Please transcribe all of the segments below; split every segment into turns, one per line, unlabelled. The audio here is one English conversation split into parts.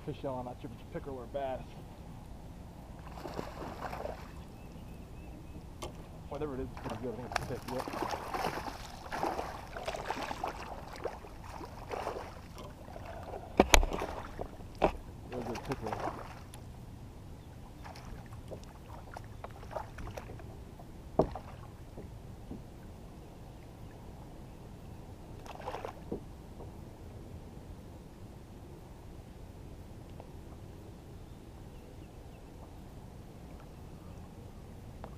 fish on. I'm not sure if it's a pickerel or a bass. Whatever it is, it's pretty good. I think it's thick. Yep. Real good pickerel.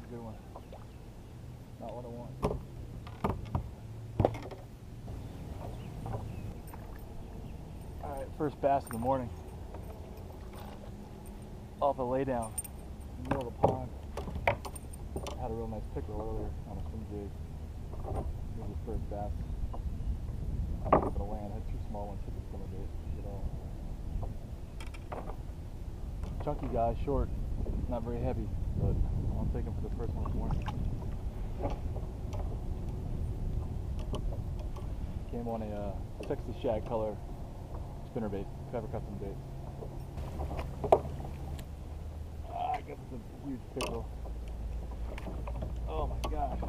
Good one. Not what I want. Alright, first bass of the morning. Off a laydown in the middle of the pond. Had a real nice pickerel earlier on a swim jig. Here's the first bass. I'm not going to land. I had two small ones hit the spinnerbait. Chunky guy, short, not very heavy, but I'll take him for the first one this morning. Came on a Texas shag color spinnerbait, Kayak custom bait. I guess it's a huge pickerel. Oh my gosh.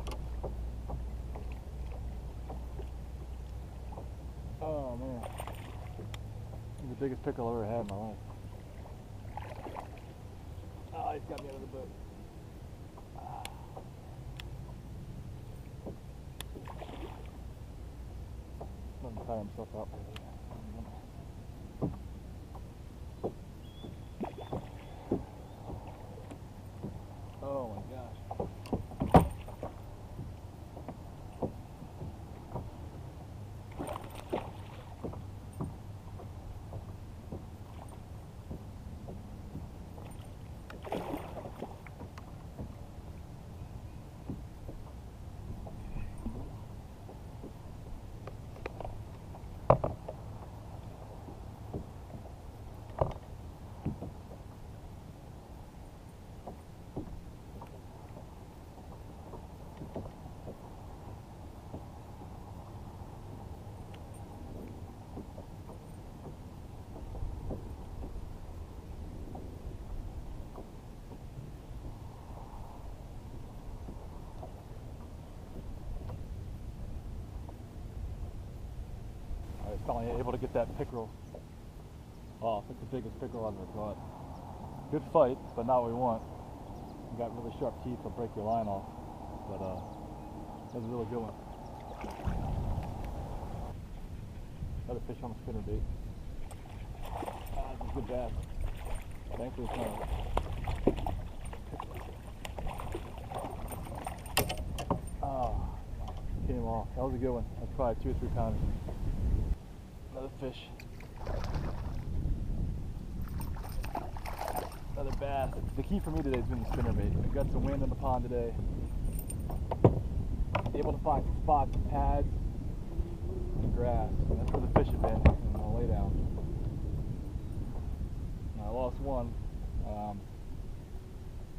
Oh man. This is the biggest pickerel I've ever had in my life. Oh, he's got me out of the boat. Let him tire himself out for a Oh my gosh. Finally able to get that pickerel off. It's the biggest pickerel I've ever caught. Good fight, but not what we want. You got really sharp teeth, will break your line off. But that was a really good one. Another fish on the spinnerbait. This is a good bass. Thankfully it's not. Came off. That was a good one. That's probably 2 or 3 pounders. Another fish. Another bass. The key for me today has been the spinnerbait. I've got some wind in the pond today. Able to find spots, pads, and grass. And that's where the fish have been in the laydown. I lost one.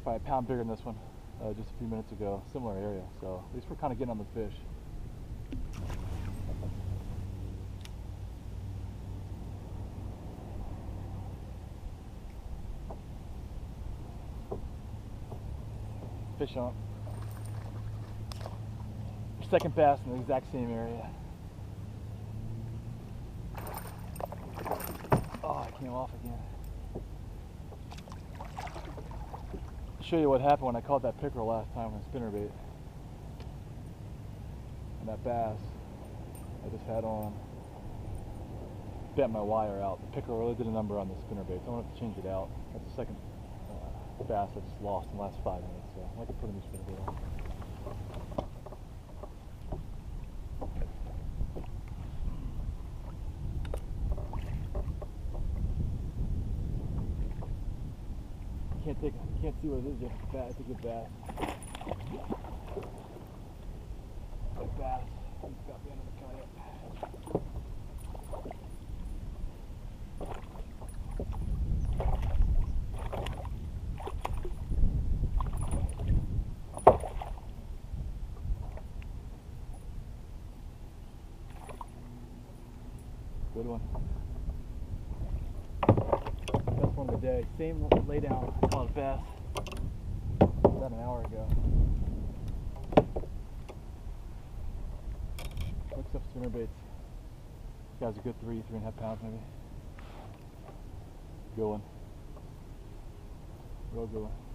Probably a pound bigger than this one just a few minutes ago. Similar area. So at least we're kind of getting on the fish. Fish on. Second bass in the exact same area. Oh, it came off again. I'll show you what happened when I caught that pickerel last time with a spinnerbait. And that bass I just had on bent my wire out. The pickerel really did a number on the spinnerbait, so I'm going to have to change it out. That's the second bass I just lost in the last 5 minutes, so I could put a new spinnerbait on. Can't see what it is yet. It's a good bass. Good bass. He's got the end of the kayak. Good one. one of the day. Same lay down, I caught a bass about an hour ago. Looks up spinnerbaits. This guy's a good 3.5 pounds maybe. Good one. Real good one.